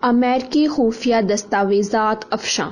امریکی خفیہ دستاویزات افشاں،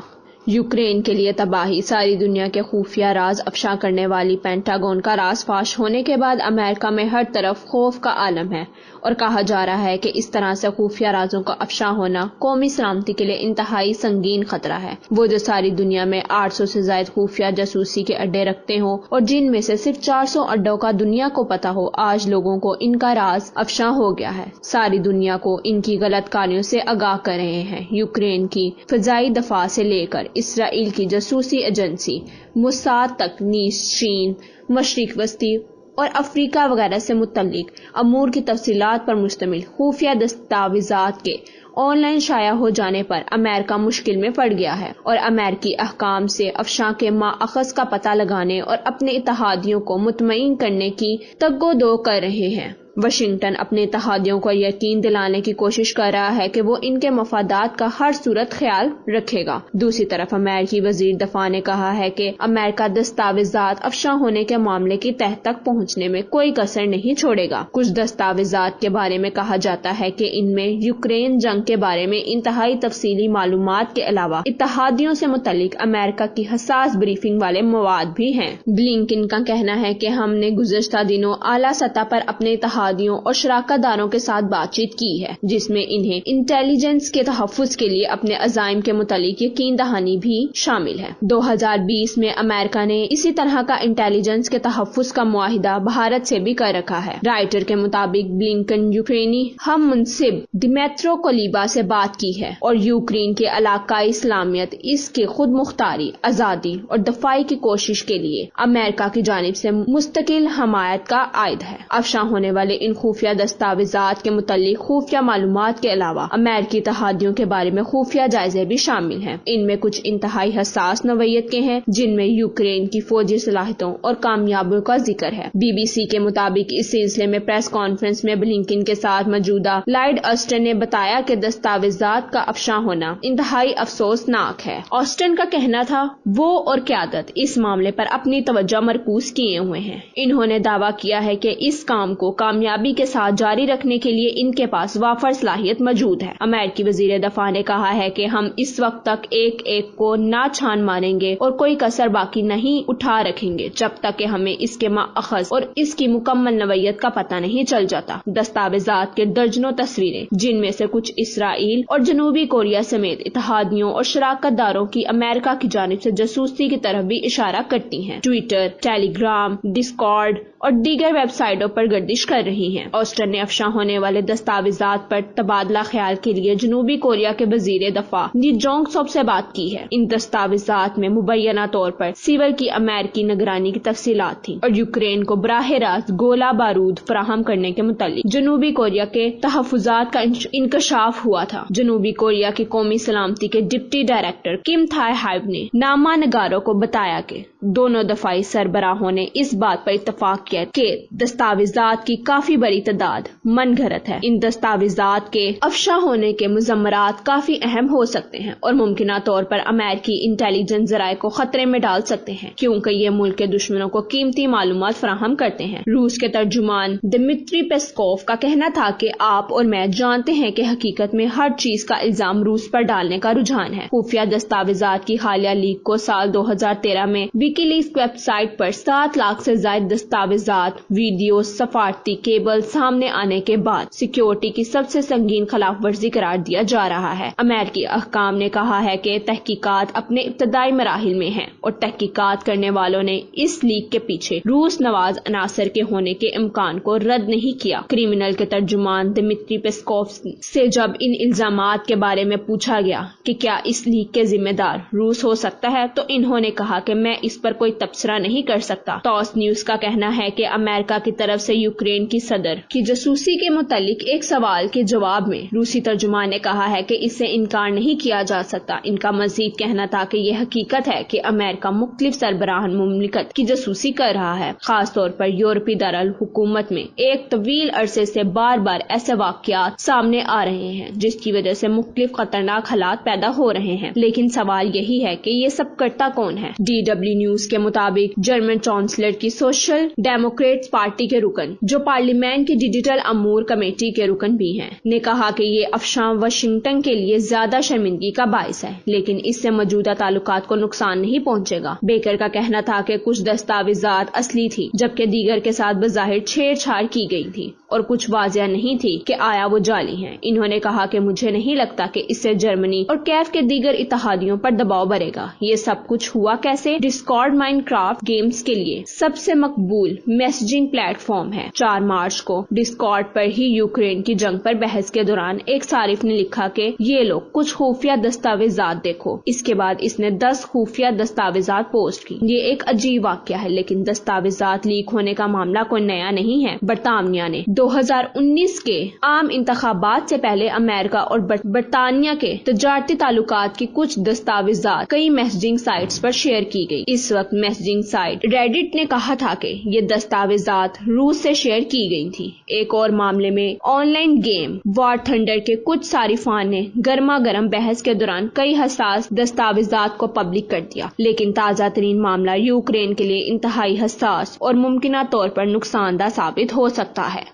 یوکرین کے لیے تباہی۔ ساری دنیا کے خفیہ راز افشاں کرنے والی پینٹاگون کا راز فاش ہونے کے بعد امریکہ میں ہر طرف خوف کا عالم ہے اور کہا جا رہا ہے کہ اس طرح سے خفیہ رازوں کا افشاں ہونا قومی سلامتی کے لیے انتہائی سنگین خطرہ ہے۔ وہ جو ساری دنیا میں 800 سے زائد خفیہ جاسوسی کے اڈے رکھتے ہوں اور جن میں سے صرف 400 اڈوں کا دنیا کو پتہ ہو، آج لوگوں کو ان کا راز افشاں ہو گیا ہے۔ ساری دنیا کو ان کی غلط کاریوں سے آگاہ کر رہے ہیں۔ یوکرین کی فضائی دفاع سے لے کر اسرائیل کی جاسوسی ایجنسی موساد تک نیز چین، مشرق وسطی اور افریقہ وغیرہ سے متعلق امور کی تفصیلات پر مشتمل خفیہ دستاویزات کے آن لائن شائع ہو جانے پر امریکہ مشکل میں پڑ گیا ہے اور امریکی حکام سے افشاں کے ماخذ کا پتہ لگانے اور اپنے اتحادیوں کو مطمئن کرنے کی تگ و دو کر رہے ہیں۔ واشنگٹن اپنے اتحادیوں کو یقین دلانے کی کوشش کر رہا ہے کہ وہ ان کے مفادات کا ہر صورت خیال رکھے گا۔ دوسری طرف امریکی وزیر دفاع نے کہا ہے کہ امریکہ دستاویزات افشاں ہونے کے معاملے کی تہہ تک پہنچنے میں کوئی کسر نہیں چھوڑے گا۔ کچھ دستاویزات کے بارے میں کہا جاتا ہے کہ ان میں یوکرین جنگ کے بارے میں انتہائی تفصیلی معلومات کے علاوہ اتحادیوں سے متعلق امریکہ کی حساس بریفنگ والے مواد بھی ہیں۔ بلنکن کا کہنا ہے کہ ہم نے گزشتہ دنوں اعلیٰ سطح پر اپنے اتحادیوں اور شراکت داروں کے ساتھ بات چیت کی ہے، جس میں انہیں انٹیلیجنس کے تحفظ کے لیے اپنے عزائم کے متعلق یقین دہانی بھی شامل ہے۔ 2020 میں امریکہ نے اسی طرح کا انٹیلیجنس کے تحفظ کا معاہدہ بھارت سے بھی کر رکھا ہے۔ رائٹر کے مطابق بلنکن یوکرینی ہم منصب دمیترو کولیبا سے بات کی ہے اور یوکرین کے علاقائی اسلامیت، اس کے خود مختاری، آزادی اور دفاعی کی کوشش کے لیے امریکہ کی جانب سے مستقل حمایت کا عائد ہے۔ افشاں ہونے والے ان خفیہ دستاویزات کے متعلق خفیہ معلومات کے علاوہ امریکی اتحادیوں کے بارے میں خفیہ جائزے بھی شامل ہیں۔ ان میں کچھ انتہائی حساس نوعیت کے ہیں، جن میں یوکرین کی فوجی صلاحیتوں اور کامیابیوں کا ذکر ہے۔ بی بی سی کے مطابق اس سلسلے میں پریس کانفرنس میں بلنکن کے ساتھ موجودہ لائیڈ آسٹن نے بتایا کہ دستاویزات کا افشاں ہونا انتہائی افسوسناک ہے۔ آسٹن کا کہنا تھا وہ اور قیادت اس معاملے پر اپنی توجہ مرکوز کیے ہوئے ہیں۔ انہوں نے دعویٰ کیا ہے کہ اس کام کو کامیابی کے ساتھ جاری رکھنے کے لیے ان کے پاس وافر صلاحیت موجود ہے۔ امریکی وزیر دفاع نے کہا ہے کہ ہم اس وقت تک ایک کو نہ چھان ماریں گے اور کوئی کسر باقی نہیں اٹھا رکھیں گے جب تک کہ ہمیں اس کے ماخذ اور اس کی مکمل نوعیت کا پتہ نہیں چل جاتا۔ دستاویزات کے درجنوں تصویریں، جن میں سے کچھ اسرائیل اور جنوبی کوریا سمیت اتحادیوں اور شراکت داروں کی امریکہ کی جانب سے جاسوسی کی طرف بھی اشارہ کرتی ہیں، ٹویٹر، ٹیلی گرام، ڈسکارڈ اور دیگر ویب سائٹوں پر گردش کر رہی ہیں۔ آسٹن نے افشاں ہونے والے دستاویزات پر تبادلہ خیال کے لیے جنوبی کوریا کے وزیر دفاع لی جونگ سوک سے بات کی ہے۔ ان دستاویزات میں مبینہ طور پر سیول کی امریکی نگرانی کی تفصیلات تھیں اور یوکرین کو براہ راست گولہ بارود فراہم کرنے کے متعلق جنوبی کوریا کے تحفظات کا انکشاف ہوا تھا۔ جنوبی کوریا کی قومی سلامتی کے ڈپٹی ڈائریکٹر کم تھائی ہائیو نے نامہ نگاروں کو بتایا کہ دونوں دفاعی سربراہوں نے اس بات پر اتفاق کیا کہ دستاویزات کی کافی بڑی تعداد من گھڑت ہے۔ ان دستاویزات کے افشاں ہونے کے مضمرات کافی اہم ہو سکتے ہیں اور ممکنہ طور پر امریکی انٹیلیجنس ذرائع کو خطرے میں ڈال سکتے ہیں، کیونکہ یہ ملک کے دشمنوں کو قیمتی معلومات فراہم کرتے ہیں۔ روس کے ترجمان دمتری پیسکوف کا کہنا تھا کہ آپ اور میں جانتے ہیں کہ حقیقت میں ہر چیز کا الزام روس پر ڈالنے کا رجحان ہے۔ خفیہ دستاویزات کی حالیہ لیک کو سال 2013 میں ویکی لیکس ویب سائٹ پر 7 لاکھ سے زائد دستاویزات، ویڈیوز، سفارتی کیبل سامنے آنے کے بعد سیکیورٹی کی سب سے سنگین خلاف ورزی قرار دیا جا رہا ہے۔ امریکی حکام نے کہا ہے کہ تحقیقات اپنے ابتدائی مراحل میں ہیں اور تحقیقات کرنے والوں نے اس لیک کے پیچھے روس نواز عناصر کے ہونے کے امکان کو رد نہیں کیا۔ کریمنل کے ترجمان دمتری پیسکوف سے جب ان الزامات کے بارے میں پوچھا گیا کہ کیا اس لیک کے ذمہ دار روس ہو سکتا ہے تو انہوں نے کہا کہ میں اس پر کوئی تبصرہ نہیں کر سکتا۔ ٹاس نیوز کا کہنا ہے کہ امریکہ کی طرف سے یوکرین کی صدر کی جاسوسی کے متعلق ایک سوال کے جواب میں روسی ترجمان نے کہا ہے کہ اس سے انکار نہیں کیا جا سکتا۔ ان کا مزید کہنا تھا کہ یہ حقیقت ہے کہ امریکہ مختلف سربراہان مملکت کی جاسوسی کر رہا ہے، خاص طور پر یورپی دارالحکومت میں ایک طویل عرصے سے بار بار ایسے واقعات سامنے آ رہے ہیں جس کی وجہ سے مختلف خطرناک حالات پیدا ہو رہے ہیں، لیکن سوال یہی ہے کہ یہ سب کرتا کون ہے؟ DW نیوز کے مطابق جرمن چانسلر کی سوشل ڈیموکریٹس پارٹی کے رکن جو پارلیمنٹ پارلیمنٹ کی ڈیجیٹل امور کمیٹی کے رکن بھی ہیں، نے کہا کہ یہ افشاں واشنگٹن کے لیے زیادہ شرمندگی کا باعث ہے، لیکن اس سے موجودہ تعلقات کو نقصان نہیں پہنچے گا۔ بیکر کا کہنا تھا کہ کچھ دستاویزات اصلی تھی جبکہ دیگر کے ساتھ بظاہر چھیڑ چھاڑ کی گئی تھی اور کچھ واضح نہیں تھی کہ آیا وہ جعلی ہیں۔ انہوں نے کہا کہ مجھے نہیں لگتا کہ اس سے جرمنی اور کیف کے دیگر اتحادیوں پر دباؤ بڑھے گا۔ یہ سب کچھ ہوا کیسے؟ ڈسکارڈ مائنڈ کرافٹ گیمز کے لیے سب سے مقبول میسجنگ پلیٹ فارم ہے۔ 4 مارچ کو ڈسکارڈ پر ہی یوکرین کی جنگ پر بحث کے دوران ایک صارف نے لکھا کہ یہ لوگ کچھ خفیہ دستاویزات دیکھو۔ اس کے بعد اس نے 10 خفیہ دستاویزات پوسٹ کی۔ یہ ایک عجیب واقعہ ہے، لیکن دستاویزات لیک ہونے کا معاملہ کوئی نیا نہیں ہے۔ برطانیہ نے 2019 کے عام انتخابات سے پہلے امریکہ اور برطانیہ کے تجارتی تعلقات کی کچھ دستاویزات کئی میسجنگ سائٹس پر شیئر کی گئی۔ اس وقت میسجنگ سائٹ ریڈٹ نے کہا تھا کہ یہ دستاویزات روس سے شیئر کی گئی تھی۔ ایک اور معاملے میں online game War Thunder کے کچھ صارفان نے گرما گرم بحث کے دوران کئی حساس دستاویزات کو پبلک کر دیا، لیکن تازہ ترین معاملہ یوکرین کے لیے انتہائی حساس اور ممکنہ طور پر نقصان دہ ثابت ہو سکتا ہے۔